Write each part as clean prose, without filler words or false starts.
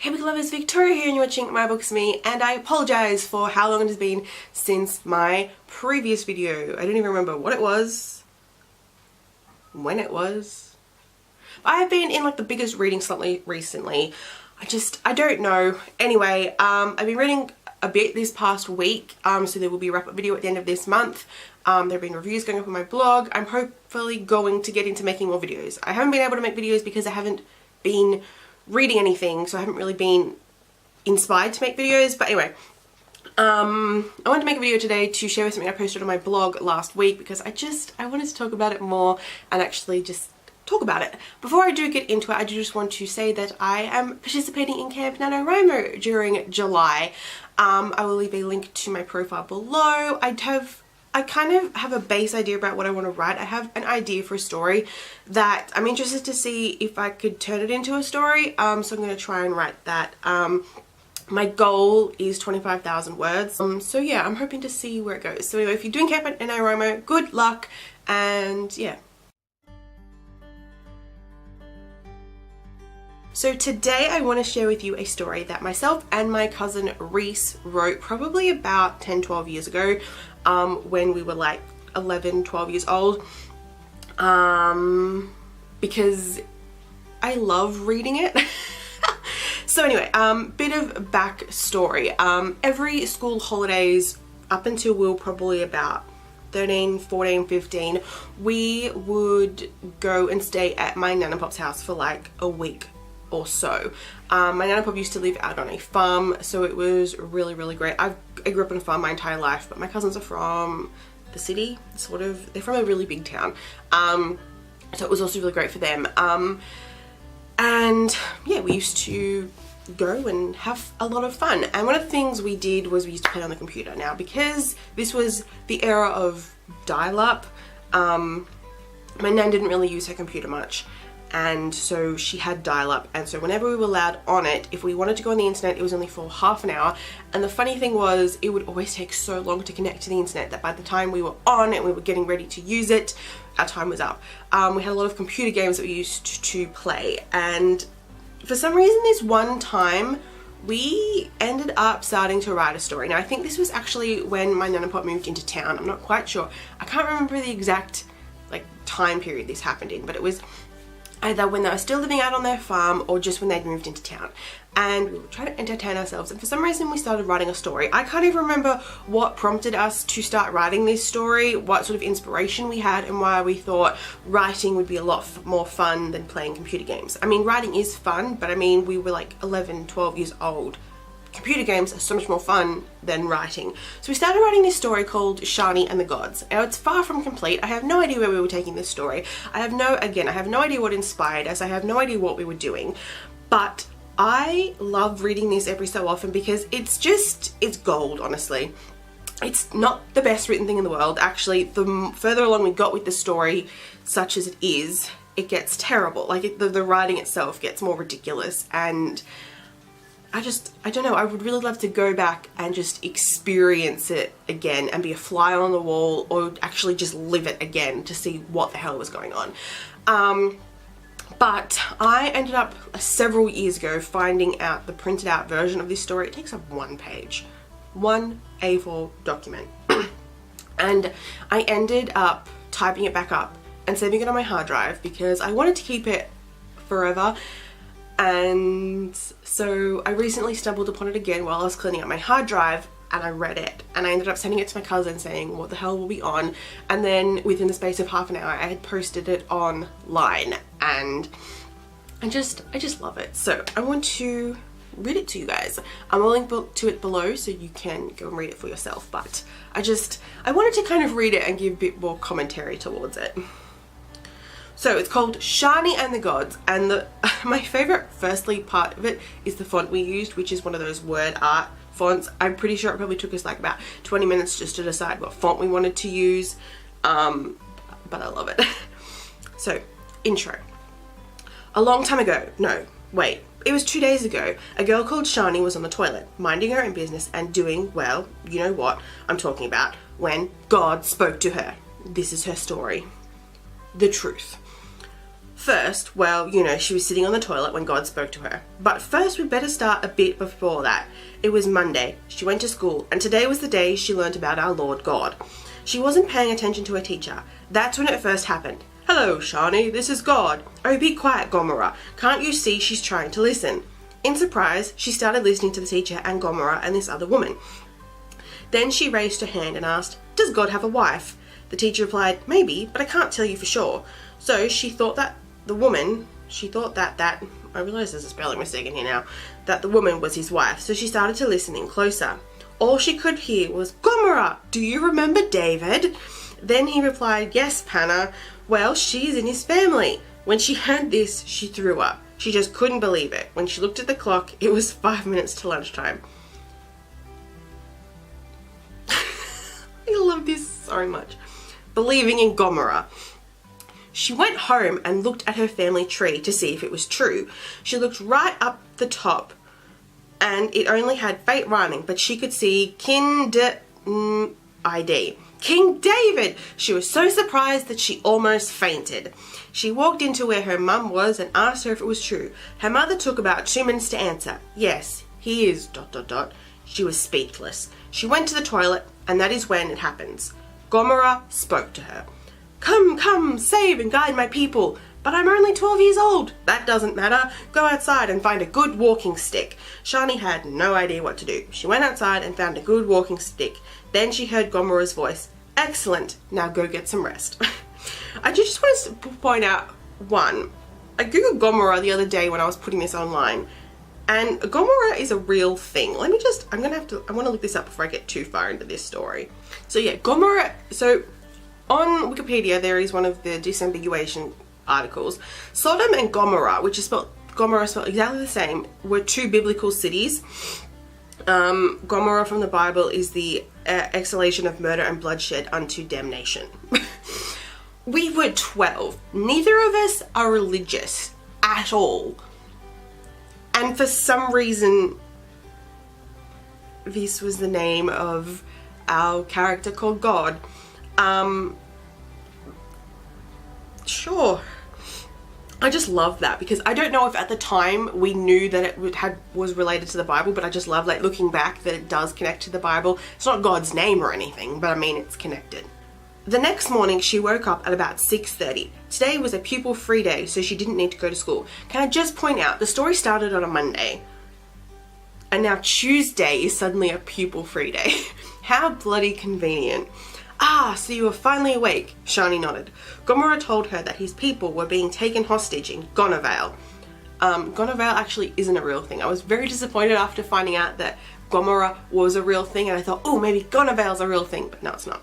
Hey book lovers, Victoria here and you're watching My Books Me, and I apologise for how long it has been since my previous video. I don't even remember what it was, when it was. I have been in like the biggest reading slump recently. I don't know. Anyway, I've been reading a bit this past week, so there will be a wrap-up video at the end of this month. There have been reviews going up on my blog. I'm hopefully going to get into making more videos. I haven't been able to make videos because I haven't been reading anything, so I haven't really been inspired to make videos. But anyway, I wanted to make a video today to share something I posted on my blog last week because I wanted to talk about it more and actually just talk about it. Before I do get into it, I do just want to say that I am participating in Camp NaNoWriMo during July. I will leave a link to my profile below. I kind of have a base idea about what I want to write. I have an idea for a story that I'm interested to see if I could turn it into a story. So I'm going to try and write that. My goal is 25,000 words. So yeah, I'm hoping to see where it goes. So anyway, if you're doing Camp NaNoWriMo, good luck, and yeah. So today I want to share with you a story that myself and my cousin Reese wrote probably about 10-12 years ago, when we were like 11-12 years old, because I love reading it. So anyway, bit of backstory. Every school holidays up until we were probably about 13, 14, 15, we would go and stay at my Nan and Pop's house for like a week or so. My Nan and Pop used to live out on a farm, so it was really great. I grew up on a farm my entire life, but my cousins are from the city, sort of. They're from a really big town, so it was also really great for them. And yeah, we used to go and have a lot of fun, and one of the things we did was we used to play on the computer. Now, because this was the era of dial-up, my Nan didn't really use her computer much, and so she had dial-up, and so whenever we were allowed on it, if we wanted to go on the internet, it was only for half an hour. And the funny thing was, it would always take so long to connect to the internet that by the time we were on and we were getting ready to use it, our time was up. We had a lot of computer games that we used to play, and for some reason this one time we ended up starting to write a story. Now, I think this was actually when my Nan and Pop moved into town. I'm not quite sure. I can't remember the exact like time period this happened in, but it was either when they were still living out on their farm or just when they'd moved into town. And we were trying to entertain ourselves, and for some reason we started writing a story. I can't even remember what prompted us to start writing this story, what sort of inspiration we had, and why we thought writing would be a lot more fun than playing computer games. I mean, writing is fun, but I mean, we were like 11, 12 years old. Computer games are so much more fun than writing. So we started writing this story called Shani and the Gods. Now, it's far from complete. I have no idea where we were taking this story. I have no idea what inspired us. I have no idea what we were doing. But I love reading this every so often because it's gold, honestly. It's not the best written thing in the world. Actually, the further along we got with the story, such as it is, it gets terrible. Like, the writing itself gets more ridiculous, and I don't know, I would really love to go back and just experience it again and be a fly on the wall, or actually just live it again to see what the hell was going on. But I ended up several years ago finding out the printed out version of this story. It takes up one page, one A4 document. And I ended up typing it back up and saving it on my hard drive because I wanted to keep it forever. And so I recently stumbled upon it again while I was cleaning up my hard drive, and I read it, and I ended up sending it to my cousin saying, what the hell will be on? And then within the space of half an hour I had posted it online, and I just love it. So I want to read it to you guys. I'm will link to it below so you can go and read it for yourself, but I wanted to kind of read it and give a bit more commentary towards it. So it's called Shani and the Gods, and my favourite firstly part of it is the font we used, which is one of those word art fonts. I'm pretty sure it probably took us like about 20 minutes just to decide what font we wanted to use, but I love it. So, intro. A long time ago, no, wait, it was 2 days ago, a girl called Shani was on the toilet, minding her own business and doing, well, you know what I'm talking about, when God spoke to her. This is her story. The truth. First, well, you know, she was sitting on the toilet when God spoke to her. But first, we better start a bit before that. It was Monday. She went to school, and today was the day she learnt about our Lord God. She wasn't paying attention to her teacher. That's when it first happened. "Hello, Shani, this is God." "Oh, be quiet, Gomorrah. Can't you see she's trying to listen?" In surprise, she started listening to the teacher and Gomorrah and this other woman. Then she raised her hand and asked, "Does God have a wife?" The teacher replied, "Maybe, but I can't tell you for sure." So she thought that I realise there's a spelling mistake in here now, that the woman was his wife. So she started to listen in closer. All she could hear was, "Gomorrah, do you remember David?" Then he replied, "Yes, Panna. Well, she's in his family." When she heard this, she threw up. She just couldn't believe it. When she looked at the clock, it was 5 minutes to lunchtime. I love this so much. Believing in Gomorrah. She went home and looked at her family tree to see if it was true. She looked right up the top and it only had faint writing, but she could see ID. King David! She was so surprised that she almost fainted. She walked into where her mum was and asked her if it was true. Her mother took about 2 minutes to answer. "Yes, he is ... She was speechless. She went to the toilet, and that is when it happens. Gomorrah spoke to her. "Come, come, save and guide my people. But I'm only 12 years old." "That doesn't matter. Go outside and find a good walking stick." Shani had no idea what to do. She went outside and found a good walking stick. Then she heard Gomorrah's voice. "Excellent. Now go get some rest." I just want to point out one. I googled Gomorrah the other day when I was putting this online. And Gomorrah is a real thing. I want to look this up before I get too far into this story. So yeah, Gomorrah, so on Wikipedia there is one of the disambiguation articles. Sodom and Gomorrah, which is spelled exactly the same, were 2 biblical cities. Gomorrah from the Bible is the exhalation of murder and bloodshed unto damnation. We were 12. Neither of us are religious at all. And for some reason, this was the name of our character called God. Sure. I just love that because I don't know if at the time we knew that it was related to the Bible, but I just love, like, looking back that it does connect to the Bible. It's not God's name or anything, but I mean it's connected. The next morning she woke up at about 6:30. Today was a pupil-free day, so she didn't need to go to school. Can I just point out, the story started on a Monday, and now Tuesday is suddenly a pupil-free day. How bloody convenient. "Ah, so you were finally awake," Shani nodded. Gomorrah told her that his people were being taken hostage in Gonavale. Gonavale actually isn't a real thing. I was very disappointed after finding out that Gomorrah was a real thing, and I thought, oh, maybe Gonavale's a real thing, but no, it's not.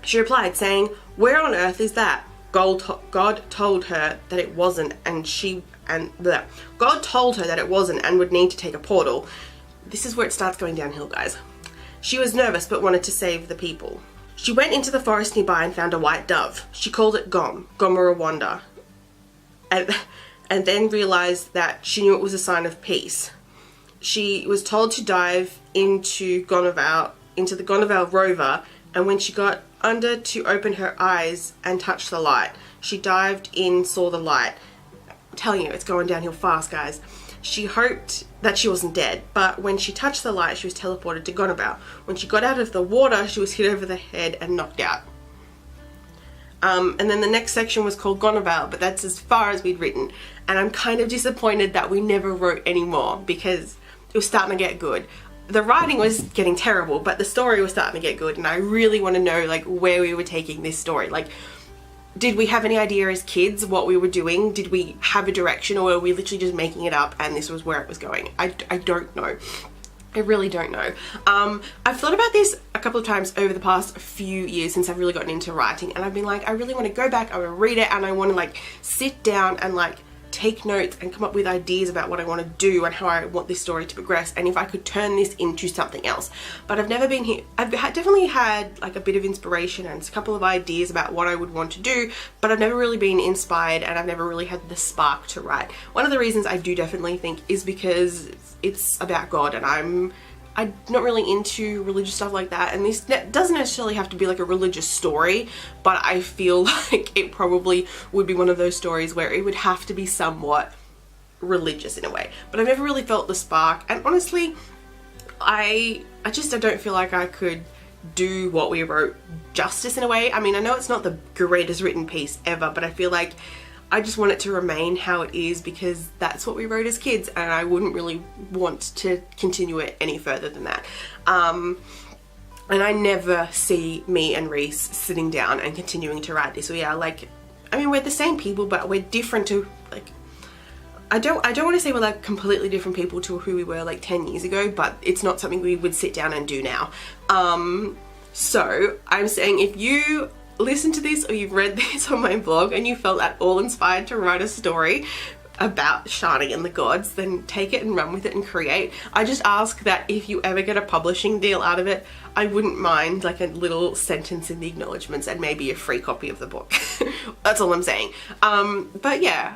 She replied, saying, "Where on earth is that?" God told her that it wasn't, God told her that it wasn't and would need to take a portal. This is where it starts going downhill, guys. She was nervous but wanted to save the people. She went into the forest nearby and found a white dove. She called it Gomorrah Wanda, and then realized that she knew it was a sign of peace. She was told to dive into the Gonavale rover, and when she got under to open her eyes and touch the light, she dived in, saw the light. I'm telling you, it's going downhill fast, guys. She hoped that she wasn't dead, but when she touched the light, she was teleported to Gonavale. When she got out of the water, she was hit over the head and knocked out. And then the next section was called Gonavale, but that's as far as we'd written. And I'm kind of disappointed that we never wrote any more because it was starting to get good. The writing was getting terrible, but the story was starting to get good, and I really want to know, like, where we were taking this story. Like, did we have any idea as kids what we were doing? Did we have a direction, or were we literally just making it up and this was where it was going? I don't know. I really don't know. I've thought about this a couple of times over the past few years since I've really gotten into writing, and I've been like, I really want to go back, I want to read it, and I want to, like, sit down and, like, take notes and come up with ideas about what I want to do and how I want this story to progress, and if I could turn this into something else. But I've never been here. I've definitely had, like, a bit of inspiration and a couple of ideas about what I would want to do, but I've never really been inspired, and I've never really had the spark to write. One of the reasons I do definitely think is because it's about God, and I'm not really into religious stuff like that, and this doesn't necessarily have to be like a religious story, but I feel like it probably would be one of those stories where it would have to be somewhat religious in a way. But I've never really felt the spark, and honestly, I don't feel like I could do what we wrote justice in a way. I mean, I know it's not the greatest written piece ever, but I feel like I just want it to remain how it is because that's what we wrote as kids, and I wouldn't really want to continue it any further than that. And I never see me and Reese sitting down and continuing to write this. We are like, I mean, we're the same people, but we're different to, like, I don't want to say we're like completely different people to who we were like 10 years ago, but it's not something we would sit down and do now. So I'm saying if you listen to this or you've read this on my blog and you felt at all inspired to write a story about Shani and the gods, then take it and run with it and create. I just ask that if you ever get a publishing deal out of it, I wouldn't mind like a little sentence in the acknowledgements and maybe a free copy of the book. That's all I'm saying. But yeah,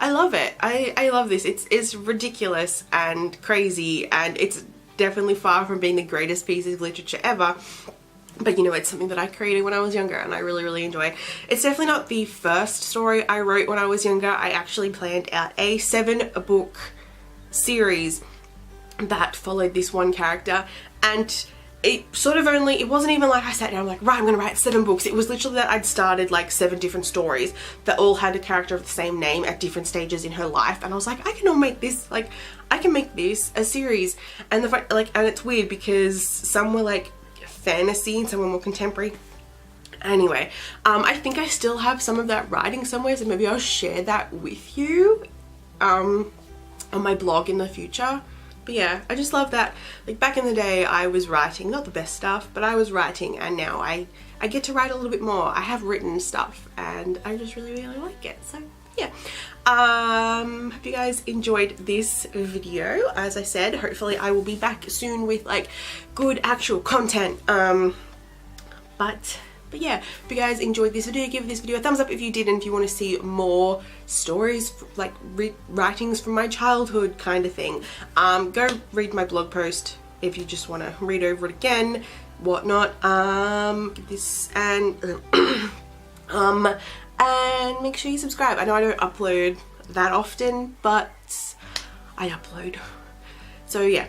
I love it. I love this. It's ridiculous and crazy, and it's definitely far from being the greatest piece of literature ever. But you know, it's something that I created when I was younger and I really, really enjoy. It's definitely not the first story I wrote when I was younger. I actually planned out a 7-book series that followed this one character, and it sort of it wasn't even like I sat down like, right, I'm gonna write 7 books. It was literally that I'd started like 7 different stories that all had a character of the same name at different stages in her life, and I was like, I can all make this, like, I can make this a series. And and it's weird because some were like fantasy and some were more contemporary. Anyway, I think I still have some of that writing somewhere, so maybe I'll share that with you on my blog in the future. But yeah, I just love that, like, back in the day I was writing, not the best stuff, but I was writing, and now I get to write a little bit more. I have written stuff and I just really, really like it. So yeah, hope you guys enjoyed this video. As I said, hopefully I will be back soon with like good actual content. But yeah, if you guys enjoyed this video, give this video a thumbs up if you did, and if you want to see more stories, like writings from my childhood kind of thing, go read my blog post if you just want to read over it again, whatnot. This and and make sure you subscribe. I know I don't upload that often, but I upload. So yeah,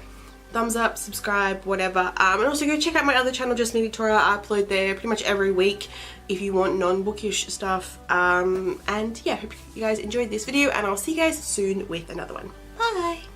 thumbs up, subscribe, whatever. And also go check out my other channel, Just Me Victoria. I upload there pretty much every week if you want non-bookish stuff. And yeah, hope you guys enjoyed this video, and I'll see you guys soon with another one. Bye!